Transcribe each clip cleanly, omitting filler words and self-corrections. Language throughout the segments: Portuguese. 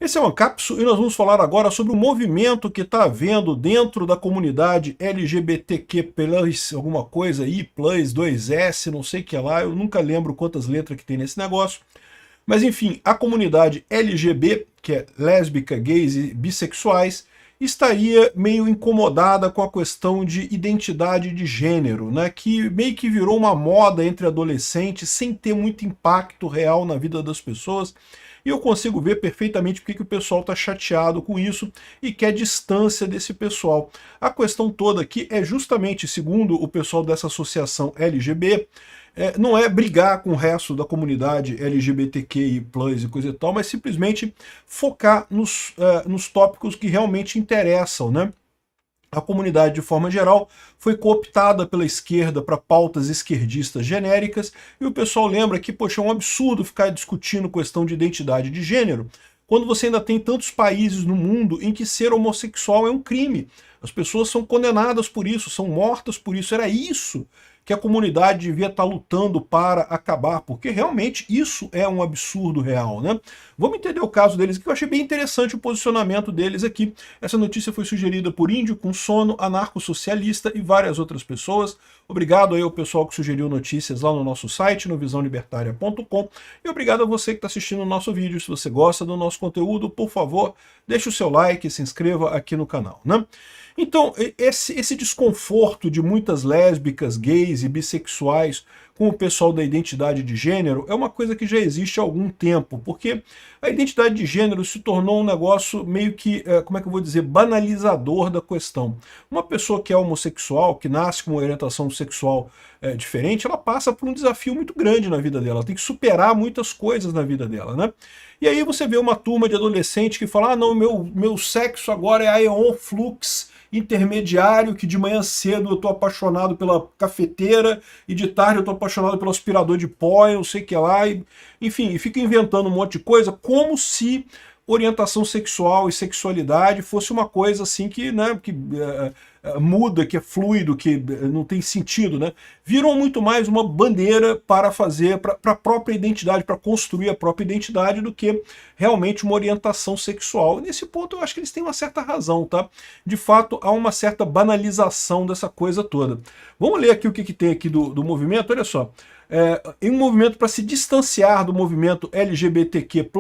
Esse é o Ancapsu e nós vamos falar agora sobre o movimento que está havendo dentro da comunidade LGBTQ+, alguma coisa aí, plus, 2S, não sei o que lá, eu nunca lembro quantas letras que tem nesse negócio. Mas enfim, a comunidade LGB, que é lésbica, gays e bissexuais, estaria meio incomodada com a questão de identidade de gênero, né, que meio que virou uma moda entre adolescentes sem ter muito impacto real na vida das pessoas. E eu consigo ver perfeitamente porque que o pessoal está chateado com isso e quer distância desse pessoal. A questão toda aqui é justamente, segundo o pessoal dessa associação LGB, não é brigar com o resto da comunidade LGBTQI+, e coisa e tal, mas simplesmente focar nos tópicos que realmente interessam, né? A comunidade, de forma geral, foi cooptada pela esquerda para pautas esquerdistas genéricas, e o pessoal lembra que, poxa, é um absurdo ficar discutindo questão de identidade de gênero, quando você ainda tem tantos países no mundo em que ser homossexual é um crime. As pessoas são condenadas por isso, são mortas por isso. Era isso que a comunidade devia estar lutando para acabar, porque realmente isso é um absurdo real, né? Vamos entender o caso deles, que eu achei bem interessante o posicionamento deles aqui. Essa notícia foi sugerida por Índio com Sono, anarcossocialista e várias outras pessoas. Obrigado aí ao pessoal que sugeriu notícias lá no nosso site, no visãolibertaria.com, e obrigado a você que está assistindo o nosso vídeo. Se você gosta do nosso conteúdo, por favor, deixe o seu like e se inscreva aqui no canal, né? Então, esse desconforto de muitas lésbicas, gays e bissexuais com o pessoal da identidade de gênero é uma coisa que já existe há algum tempo, porque a identidade de gênero se tornou um negócio meio que, como é que eu vou dizer, banalizador da questão. Uma pessoa que é homossexual, que nasce com uma orientação sexual diferente, ela passa por um desafio muito grande na vida dela, ela tem que superar muitas coisas na vida dela, né? E aí você vê uma turma de adolescente que fala, ah, não, meu sexo agora é aeon flux intermediário, que de manhã cedo eu tô apaixonado pela cafeteira e de tarde eu tô apaixonado pelo aspirador de pó, eu não sei o que lá, enfim, e fica inventando um monte de coisa, como se orientação sexual e sexualidade fosse uma coisa assim que, né, que muda, que é fluido, que não tem sentido, né? Viram muito mais uma bandeira para fazer, para a própria identidade, para construir a própria identidade, do que realmente uma orientação sexual. Nesse ponto eu acho que eles têm uma certa razão, tá? De fato, há uma certa banalização dessa coisa toda. Vamos ler aqui o que tem aqui do movimento, olha só. Em um movimento para se distanciar do movimento LGBTQ+,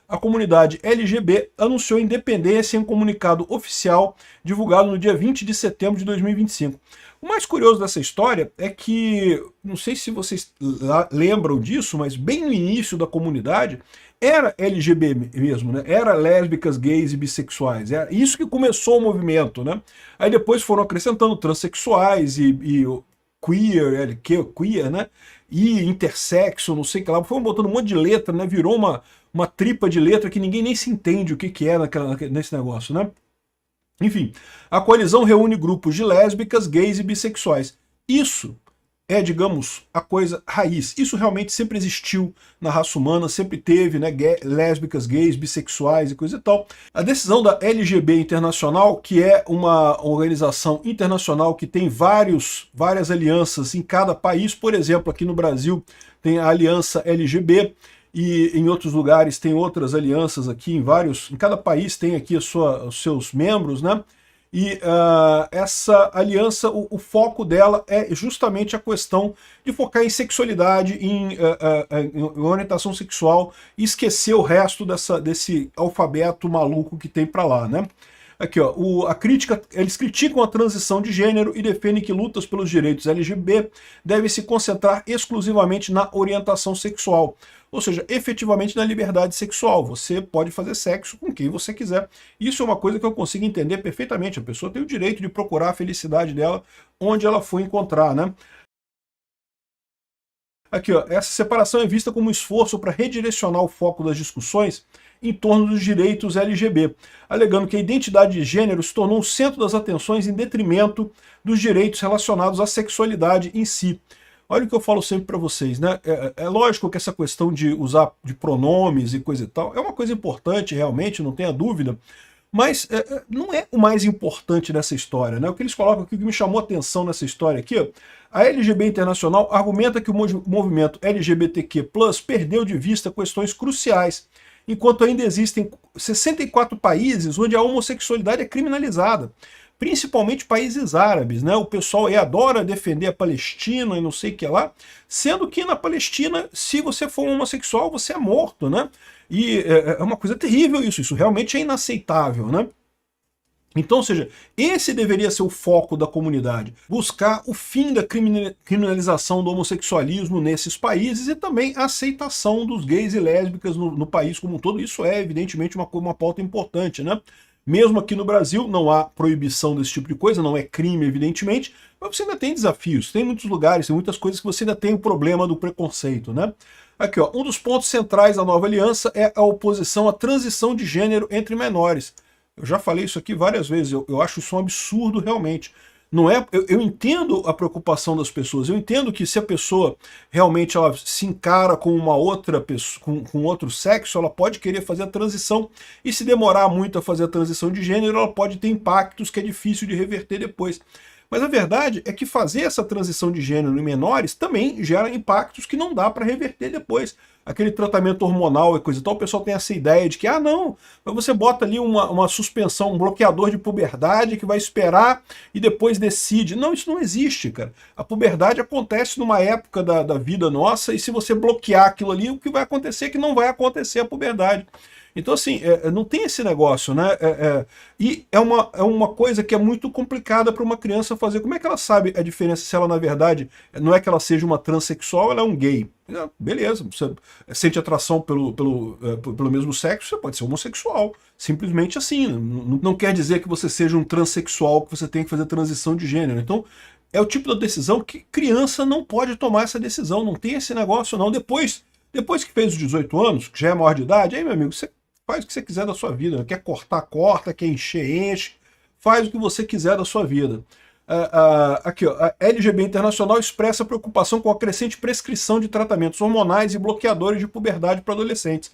a comunidade LGB anunciou independência em um comunicado oficial divulgado no dia 20 de setembro de 2025. O mais curioso dessa história é que, não sei se vocês lembram disso, mas bem no início da comunidade, era LGB mesmo, né? Era lésbicas, gays e bissexuais. Era isso que começou o movimento, né? Aí depois foram acrescentando transexuais e queer, queer, né? E intersexo, não sei o que lá. Foram botando um monte de letra, né? Virou uma tripa de letra que ninguém nem se entende o que é nesse negócio, né? Enfim, a coalizão reúne grupos de lésbicas, gays e bissexuais. Isso é, digamos, a coisa raiz. Isso realmente sempre existiu na raça humana, sempre teve, né, lésbicas, gays, bissexuais e coisa e tal. A decisão da LGB Internacional, que é uma organização internacional que tem várias alianças em cada país, por exemplo, aqui no Brasil tem a Aliança LGB, e em outros lugares tem outras alianças aqui, em cada país tem aqui os seus membros, né? E essa aliança, o foco dela é justamente a questão de focar em sexualidade, em orientação sexual, e esquecer o resto desse alfabeto maluco que tem para lá, né? Aqui, ó, eles criticam a transição de gênero e defendem que lutas pelos direitos LGBT devem se concentrar exclusivamente na orientação sexual, ou seja, efetivamente na liberdade sexual. Você pode fazer sexo com quem você quiser. Isso é uma coisa que eu consigo entender perfeitamente. A pessoa tem o direito de procurar a felicidade dela onde ela for encontrar, né? Aqui, ó, essa separação é vista como um esforço para redirecionar o foco das discussões em torno dos direitos LGBT, alegando que a identidade de gênero se tornou o centro das atenções em detrimento dos direitos relacionados à sexualidade em si. Olha o que eu falo sempre para vocês, né? É lógico que essa questão de usar de pronomes e coisa e tal é uma coisa importante, realmente, não tenha dúvida, mas não é o mais importante nessa história, né? O que eles colocam aqui, o que me chamou a atenção nessa história aqui, ó, a LGB Internacional argumenta que o movimento LGBTQ+ perdeu de vista questões cruciais enquanto ainda existem 64 países onde a homossexualidade é criminalizada, principalmente países árabes, né? O pessoal aí adora defender a Palestina e não sei o que lá, sendo que na Palestina, se você for homossexual, você é morto, né? E é uma coisa terrível isso realmente é inaceitável, né? Então, ou seja, esse deveria ser o foco da comunidade, buscar o fim da criminalização do homossexualismo nesses países e também a aceitação dos gays e lésbicas no país como um todo. Isso é, evidentemente, uma pauta importante, né? Mesmo aqui no Brasil, não há proibição desse tipo de coisa, não é crime, evidentemente, mas você ainda tem desafios, tem muitos lugares, tem muitas coisas que você ainda tem o problema do preconceito, né? Aqui, ó, um dos pontos centrais da nova aliança é a oposição à transição de gênero entre menores. Eu já falei isso aqui várias vezes, eu acho isso um absurdo realmente. Não é, eu entendo a preocupação das pessoas, eu entendo que se a pessoa realmente ela se encara com uma outra pessoa, com outro sexo, ela pode querer fazer a transição, e se demorar muito a fazer a transição de gênero, ela pode ter impactos que é difícil de reverter depois. Mas a verdade é que fazer essa transição de gênero em menores também gera impactos que não dá para reverter depois. Aquele tratamento hormonal e coisa e tal, o pessoal tem essa ideia de que, ah não, mas você bota ali uma suspensão, um bloqueador de puberdade que vai esperar e depois decide. Não, isso não existe, cara. A puberdade acontece numa época da vida nossa e se você bloquear aquilo ali, o que vai acontecer é que não vai acontecer a puberdade. Então, assim, não tem esse negócio, né? E é uma coisa que é muito complicada para uma criança fazer. Como é que ela sabe a diferença se ela, na verdade, não é que ela seja uma transexual, ela é um gay? Beleza, você sente atração pelo mesmo sexo, você pode ser homossexual. Simplesmente assim. Não quer dizer que você seja um transexual, que você tem que fazer transição de gênero. Então, é o tipo de decisão que criança não pode tomar essa decisão. Não tem esse negócio, não. Depois que fez os 18 anos, que já é maior de idade, aí, meu amigo, você faz o que você quiser da sua vida. Quer cortar, corta. Quer encher, enche. Faz o que você quiser da sua vida. Aqui, ó, a LGB Internacional expressa preocupação com a crescente prescrição de tratamentos hormonais e bloqueadores de puberdade para adolescentes.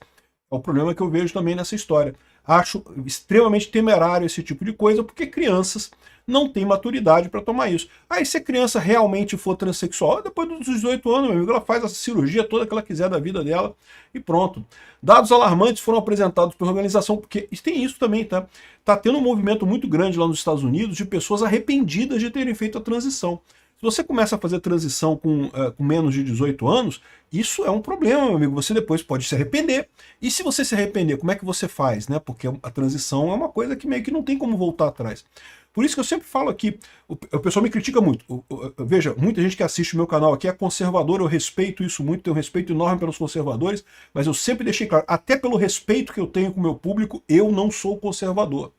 É o problema que eu vejo também nessa história. Acho extremamente temerário esse tipo de coisa, porque crianças não têm maturidade para tomar isso. Aí se a criança realmente for transexual, depois dos 18 anos, meu amigo, ela faz a cirurgia toda que ela quiser da vida dela e pronto. Dados alarmantes foram apresentados pela organização, porque tem isso também, tá? Tá tendo um movimento muito grande lá nos Estados Unidos de pessoas arrependidas de terem feito a transição. Se você começa a fazer transição com menos de 18 anos, isso é um problema, meu amigo. Você depois pode se arrepender. E se você se arrepender, como é que você faz, né? Porque a transição é uma coisa que meio que não tem como voltar atrás. Por isso que eu sempre falo aqui, o pessoal me critica muito. Veja, muita gente que assiste o meu canal aqui é conservador, eu respeito isso muito, tenho um respeito enorme pelos conservadores, mas eu sempre deixei claro, até pelo respeito que eu tenho com o meu público, eu não sou conservador.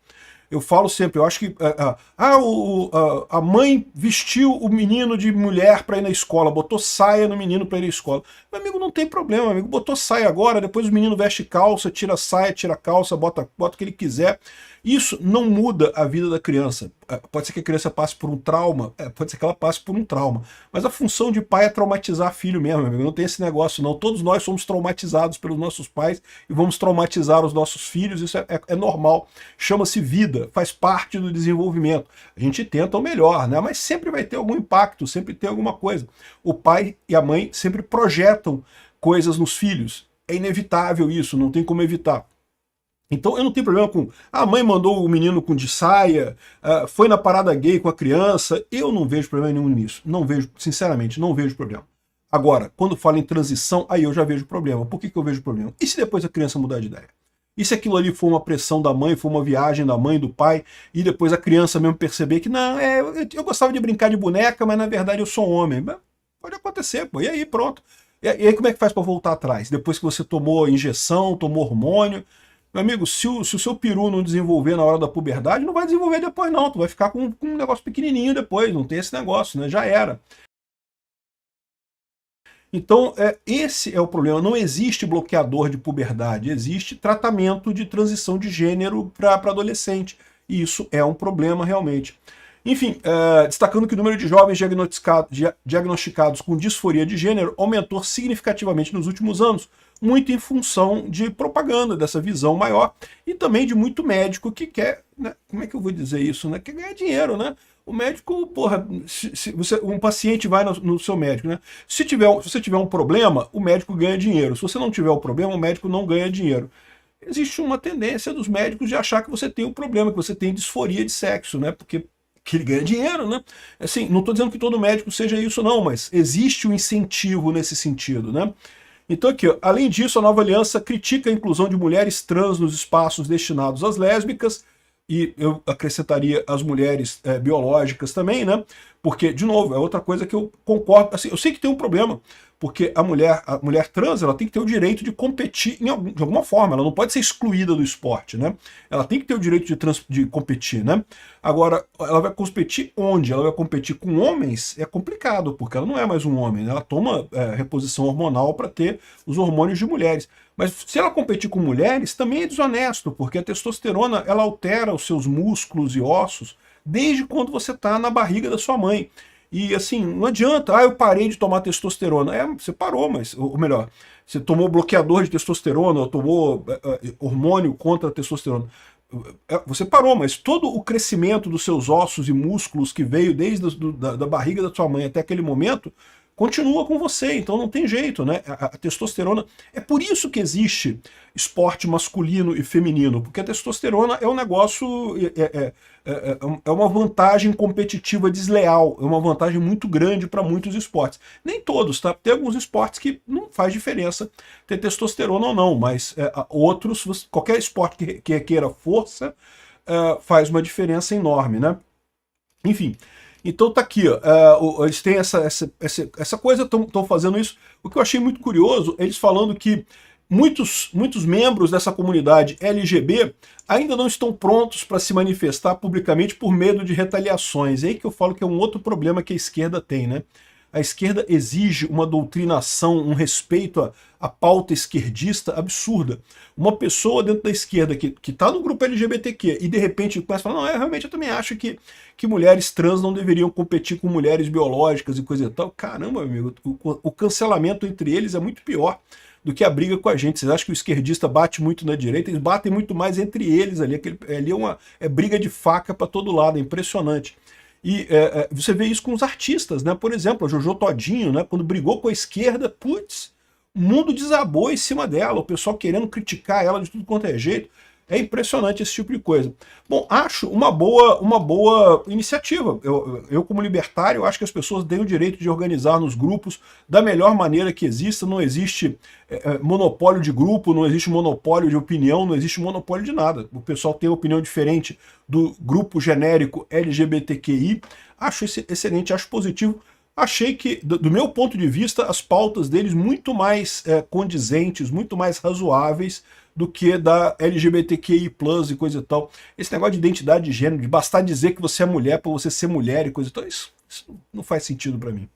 Eu falo sempre, eu acho que a mãe vestiu o menino de mulher para ir na escola, botou saia no menino para ir na escola. Meu amigo, não tem problema, meu amigo, botou saia agora, depois o menino veste calça, tira a saia, tira a calça, bota o que ele quiser. Isso não muda a vida da criança. Pode ser que a criança passe por um trauma, pode ser que ela passe por um trauma, mas a função de pai é traumatizar filho mesmo, meu amigo. Não tem esse negócio não. Todos nós somos traumatizados pelos nossos pais e vamos traumatizar os nossos filhos, isso é normal. Chama-se vida, faz parte do desenvolvimento. A gente tenta o melhor, né? Mas sempre vai ter algum impacto, sempre tem alguma coisa. O pai e a mãe sempre projetam coisas nos filhos. É inevitável isso, não tem como evitar. Então eu não tenho problema com... a mãe mandou o menino com de saia, foi na parada gay com a criança. Eu não vejo problema nenhum nisso. Não vejo, sinceramente, não vejo problema. Agora, quando fala em transição, aí eu já vejo problema. Por que eu vejo problema? E se depois a criança mudar de ideia? E se aquilo ali for uma pressão da mãe, for uma viagem da mãe, do pai, e depois a criança mesmo perceber que, não, eu gostava de brincar de boneca, mas na verdade eu sou homem. Pode acontecer, pô. E aí, pronto. E aí como é que faz para voltar atrás? Depois que você tomou injeção, tomou hormônio... Meu amigo, se o seu peru não desenvolver na hora da puberdade, não vai desenvolver depois não. Tu vai ficar com um negócio pequenininho depois, não tem esse negócio, né? Já era. Então, esse é o problema. Não existe bloqueador de puberdade, existe tratamento de transição de gênero para adolescente. E isso é um problema realmente. Enfim, destacando que o número de jovens diagnosticados com disforia de gênero aumentou significativamente nos últimos anos, muito em função de propaganda, dessa visão maior, e também de muito médico que quer, né, como é que eu vou dizer isso, né, quer ganhar dinheiro, né? O médico, porra, um paciente vai no seu médico, né? Se você tiver um problema, o médico ganha dinheiro. Se você não tiver o problema, o médico não ganha dinheiro. existe uma tendência dos médicos de achar que você tem um problema, que você tem disforia de sexo, né? Porque que ele ganha dinheiro, né? Assim, não estou dizendo que todo médico seja isso não, mas existe um incentivo nesse sentido, né? Então aqui, ó, além disso, a Nova Aliança critica a inclusão de mulheres trans nos espaços destinados às lésbicas, e eu acrescentaria as mulheres biológicas também, né? Porque, de novo, é outra coisa que eu concordo. Assim, eu sei que tem um problema, porque a mulher trans, ela tem que ter o direito de competir de alguma forma, ela não pode ser excluída do esporte, né? Ela tem que ter o direito de competir, né? Agora, ela vai competir onde? Ela vai competir com homens? É complicado, porque ela não é mais um homem, né? Ela toma reposição hormonal para ter os hormônios de mulheres. Mas se ela competir com mulheres, também é desonesto, porque a testosterona ela altera os seus músculos e ossos desde quando você está na barriga da sua mãe. E assim, não adianta, eu parei de tomar testosterona. Você parou, mas, ou melhor, você tomou bloqueador de testosterona, ou tomou hormônio contra a testosterona. Você parou, mas todo o crescimento dos seus ossos e músculos que veio desde da barriga da sua mãe até aquele momento continua com você, então não tem jeito, né? A testosterona, é por isso que existe esporte masculino e feminino, porque a testosterona é um negócio, é uma vantagem competitiva desleal, é uma vantagem muito grande para muitos esportes. Nem todos, tá? Tem alguns esportes que não faz diferença ter testosterona ou não, mas outros, qualquer esporte que queira força, faz uma diferença enorme, né? Enfim, então tá aqui, ó, eles têm essa coisa, estão fazendo isso. O que eu achei muito curioso, eles falando que muitos membros dessa comunidade LGB ainda não estão prontos para se manifestar publicamente por medo de retaliações. É aí que eu falo que é um outro problema que a esquerda tem, né? A esquerda exige uma doutrinação, um respeito à pauta esquerdista absurda. Uma pessoa dentro da esquerda que está no grupo LGBTQ e de repente começa a falar, não, realmente eu também acho que mulheres trans não deveriam competir com mulheres biológicas e coisa e tal. Caramba, amigo, o cancelamento entre eles é muito pior do que a briga com a gente. Vocês acham que o esquerdista bate muito na direita? Eles batem muito mais entre eles ali. Ali é briga de faca para todo lado, é impressionante. E você vê isso com os artistas, né? Por exemplo, a Jojo Todinho, né? Quando brigou com a esquerda, putz, o mundo desabou em cima dela, o pessoal querendo criticar ela de tudo quanto é jeito. É impressionante esse tipo de coisa. Bom, acho uma boa iniciativa. Eu, como libertário, acho que as pessoas têm o direito de organizar nos grupos da melhor maneira que exista. Não existe monopólio de grupo, não existe monopólio de opinião, não existe monopólio de nada. O pessoal tem opinião diferente do grupo genérico LGBTQI. Acho excelente, acho positivo. Achei que, do meu ponto de vista, as pautas deles muito mais condizentes, muito mais razoáveis do que da LGBTQI+, e coisa e tal. Esse negócio de identidade de gênero, de bastar dizer que você é mulher para você ser mulher e coisa e tal, isso não faz sentido para mim.